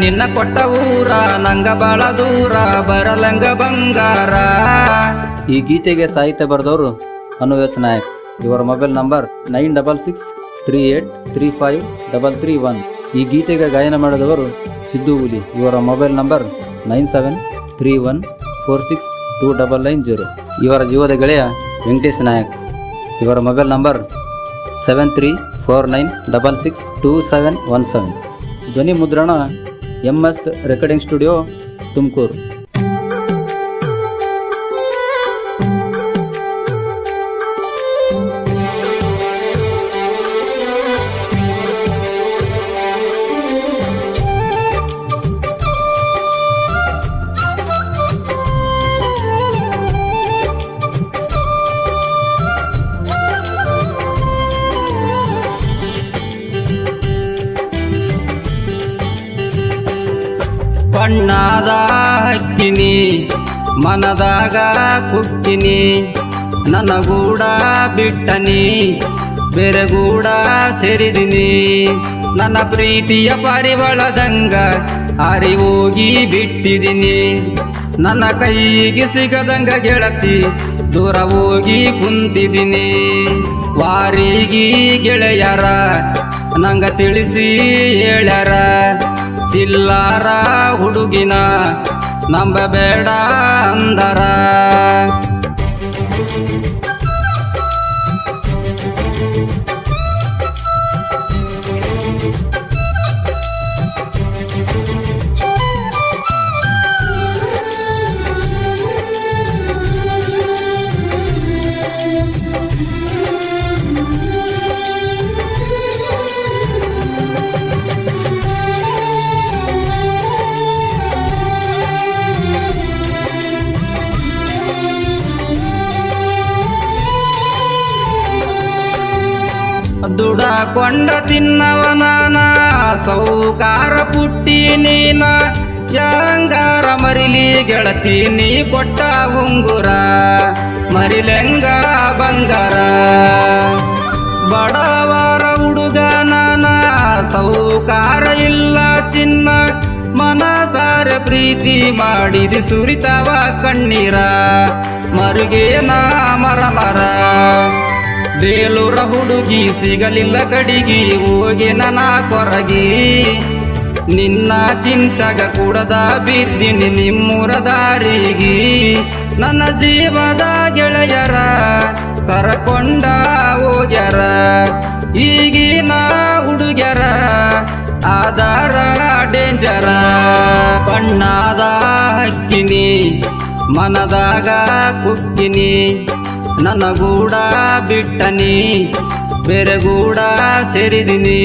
ನಿನ್ನ ಕೊಟ್ಟ ಊರ ನಂಗ ಬಾಳ ದೂರ ಬರಲಂಗ ಬಂಗಾರ. ಈ ಗೀತೆಗೆ ಸಾಹಿತ್ಯ ಬರೆದವರು ಅನುವೇಶ್ ನಾಯಕ್. ಇವರ ಮೊಬೈಲ್ ನಂಬರ್ 9663835331. ಈ ಗೀತೆಗೆ ಗಾಯನ ಮಾಡಿದವರು ಸಿದ್ದು ಹುಲಿ. ಇವರ ಮೊಬೈಲ್ ನಂಬರ್ 9731462990. ಇವರ ಜೀವದ ಗೆಳೆಯ ವೆಂಕಟೇಶ್ ನಾಯಕ್. ಇವರ ಮೊಬೈಲ್ ನಂಬರ್ 7349662717. ಧ್ವನಿ ಮುದ್ರಣ MS ರೆಕಾರ್ಡಿಂಗ್ ಸ್ಟುಡಿಯೋ, ತುಮಕೂರು. ಬಣ್ಣದ ಹಕ್ಕಿನಿ ಮನದಾಗ ಕುಕ್ಕಿನಿ, ನನಗೂಡ ಬಿಟ್ಟನಿ ಬೆರೆಗೂಡ ಸೇರಿದಿನಿ. ನನ್ನ ಪ್ರೀತಿಯ ಪರಿವಳದಂಗ ಹಾರಿ ಹೋಗಿ ಬಿಟ್ಟಿದಿನಿ. ನನ್ನ ಕೈಗೆ ಸಿಗದಂಗ ಗೆಳತಿ ದೂರ ಹೋಗಿ ಕುಂತಿದಿನಿ. ವಾರಿಗೆ ಗೆಳೆಯರ ನಂಗ ತಿಳಿಸಿ ಹೇಳ್ಯಾರ, ಚಿಲ್ಲಾರ ಹುಡುಗಿನ ನಂಬಬೇಡ ಅಂದರ. ದುಡಕೊಂಡ ತಿನ್ನವನಾನ ಸೌಕಾರ ಪುಟ್ಟಿ ನೀನ, ಯಾಂಗಾರ ಮರಿಲಿ ಗೆಳತಿ ನೀ ಕೊಟ್ಟ ಉಂಗುರ ಮರಿಲೆಂಗ ಬಂಗಾರ. ಬಡವರ ಹುಡುಗ ನಾನ ಸೌಕಾರ ಇಲ್ಲ ಚಿನ್ನ, ಮನಸಾರ ಪ್ರೀತಿ ಮಾಡಿದಿ ಸುರಿತವ ಕಣ್ಣೀರ ಮರುಗೇನ ಮರ. ಬೇಲೂರ ಹುಡುಗಿ ಸಿಗಲಿಲ್ಲ ಕಡಿಗಿ ಹೋಗಿ ನನ್ನ ಕೊರಗಿ, ನಿನ್ನ ಚಿಂತಗ ಕೂಡದ ಬಿದ್ದಿನಿ ನಿಮ್ಮೂರ ದಾರಿಗೆ. ನನ್ನ ಜೀವದ ಗೆಳೆಯರ ಕರಕೊಂಡ ಹೋಗ್ಯಾರ, ಈಗಿನ ಹುಡುಗ್ಯರ ಆಧಾರ ಡೇಂಜರ. ಬಣ್ಣದ ಹಕ್ಕಿನಿ ಮನದಾಗ ಕುಕ್ಕಿನಿ, ನನಗೂಡ ಬಿಟ್ಟನಿ ಬೆರೆಗೂಡ ಸೇರಿದಿನಿ.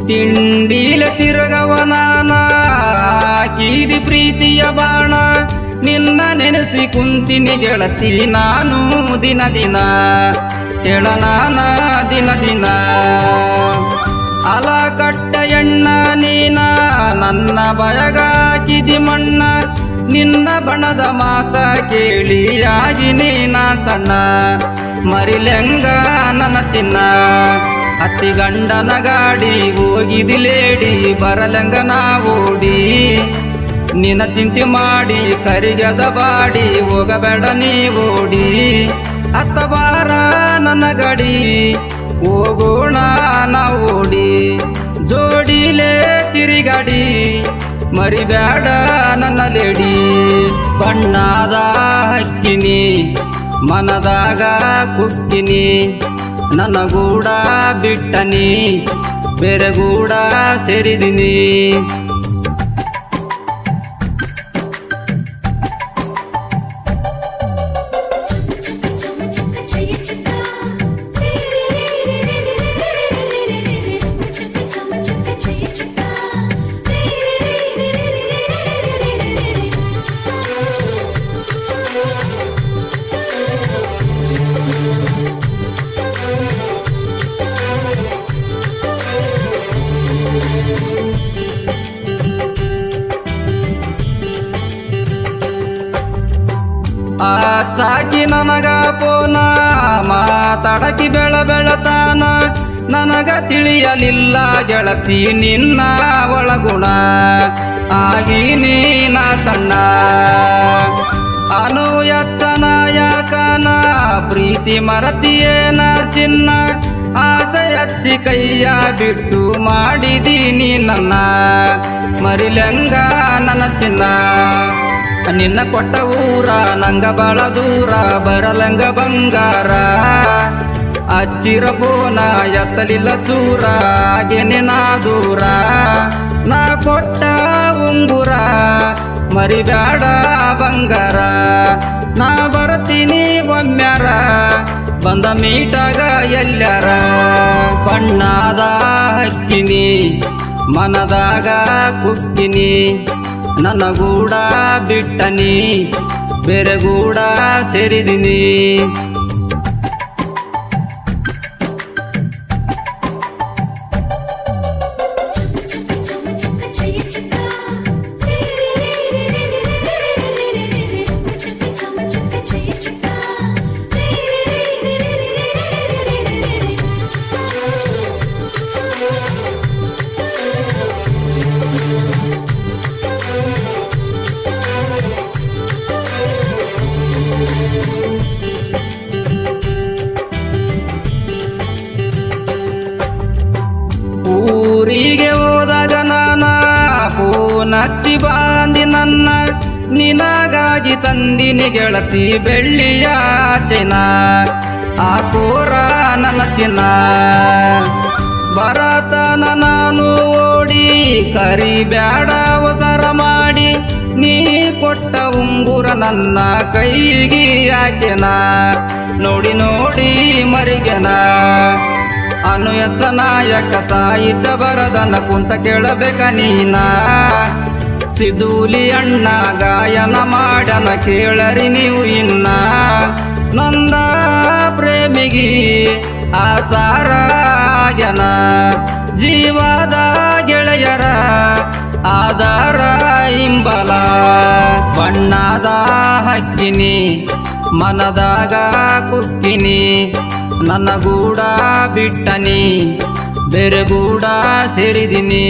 ತಿಂಡಿಲ ತಿರುಗವನಾನ ಹಾಕಿದಿ ಪ್ರೀತಿಯ ಬಾಣ, ನಿನ್ನ ನೆನೆಸಿ ಕುಂತಿನಿ ಗೆಳತಿ ನಾನು ದಿನ ದಿನ ಕೆಳನಾನ ದಿನ ದಿನ. ಅಲ ಕಟ್ಟ ಎಣ್ಣ ನೀನ ನನ್ನ ಬಯಗಾಕಿದಿ ಮಣ್ಣ, ನಿನ್ನ ಬಣದ ಮಾತ ಕೇಳಿ ಆಗಿನಿ ನಾ ಸಣ್ಣ ಮರಿಲೆಂಗ ನನ್ನ ಚಿನ್ನ. ಅತ್ತಿ ಗಂಡನ ಗಾಡಿ ಹೋಗಿದಿ ಲೇಡಿ ಬರಲಂಗ ನಾ ಓಡಿ, ನಿನ್ನ ಚಿಂತೆ ಮಾಡಿ ಕರಿಗದ ಬಾಡಿ ಹೋಗಬೇಡ ನೀ ಓಡಿ. ಅತ್ತ ಬಾರ ನನ್ನ ಗಡಿ ಹೋಗೋಣ ನಾ ಓಡಿ, ಜೋಡಿಲೇ ತಿರುಗಾಡಿ ಮರಿಬೇಡ ನನ್ನ ಲೇಡಿ. ಬಣ್ಣದ ಹಕ್ಕಿನಿ ಮನದಾಗ ಕುಕ್ಕಿನಿ, ನನಗೂಡ ಬಿಟ್ಟನಿ ಬೆರೆಗೂಡ ಸೇರಿದಿನಿ. ಹಸಾಕಿ ನನಗ ಪೋನ ಮಾತಾಡಕಿ ಬೆಳತಾನ ನನಗ ತಿಳಿಯಲಿಲ್ಲ ಗೆಳತಿ ನಿನ್ನ ಒಳಗುಣ ಆಗಿ ನೀನ ಸಣ್ಣ ಅನುಯಚ್ಚನ ಯಾಕನ ಪ್ರೀತಿ ಮರತಿಯೇನ ಚಿನ್ನ ಆಸೆ ಹಚ್ಚಿ ಕೈಯ ಬಿಟ್ಟು ಮಾಡಿದೀನಿ ನನ್ನ ಮರಿಲಂಗ ನನ್ನ ಚಿನ್ನ ನಿನ್ನ ಕೊಟ್ಟ ಊರ ನಂಗ ಬಾಳ ದೂರ ಬರಲಂಗ ಬಂಗಾರ ಅಚ್ಚಿರಬೋನ ಎತ್ತಲಿಲ್ಲ ಚೂರ ಹಾಗೇನೆ ನಾ ದೂರ ನಾ ಕೊಟ್ಟ ಉಂಗುರ ಮರಿಬ್ಯಾಡ ಬಂಗಾರ ನಾ ಬರ್ತೀನಿ ಒಮ್ಮ್ಯಾರ ಬಂದ ಮೀಟಾಗ ಎಲ್ಲಾರ ಬಣ್ಣದ ಹಕ್ಕಿನಿ ಮನದಾಗ ಕುಕ್ಕಿನಿ ನನ್ನ ಗೂಡ ಬಿಟ್ಟನಿ ಬೇರೆ ಗೂಡ ಸೇರಿದಿನಿ ಊರಿಗೆ ಹೋದಾಗ ನಾನ ಫೋನಚ್ಚಿ ಬಾಂದಿ ನನ್ನ ನಿನಗಾಗಿ ತಂದಿನಿ ಗೆಳತಿ ಬೆಳ್ಳಿಯ ಚಿನ್ನ ಆ ಕೋರ ನನ್ನ ಚಿನ್ನ ಬರತನ ನಾನು ಓಡಿ ಕರಿಬ್ಯಾಡ ಅವಸರ ಮಾಡಿ ನೀ ಕೊಟ್ಟ ಉಂಗುರ ನನ್ನ ಕೈಗೆ ಹಾಕೆನ ನೋಡಿ ನೋಡಿ ಮರಿಗೆನ ಅನುಯಸ ನಾಯಕ ಸಾಹಿತ್ಯ ಬರದನ ಕುಂತ ಕೇಳಬೇಕ ನೀನ ಸಿದೂಲಿ ಅಣ್ಣ ಗಾಯನ ಮಾಡನ ಕೇಳರಿ ನೀವು ಇನ್ನ ನಂದ ಪ್ರೇಮಿಗಿ ಆಸಾರಾಗ್ಯನ ಜೀವದ ಗೆಳೆಯರ ಆಧಾರ ಇಂಬಲ ಬಣ್ಣದ ಹಕ್ಕಿನಿ ಮನದಾಗ ಕುಕ್ಕಿನಿ ನನ್ನ ಗೂಡ ಬಿಟ್ಟನಿ ಬೇರೆ ಗೂಡ ಸೇರಿದಿನಿ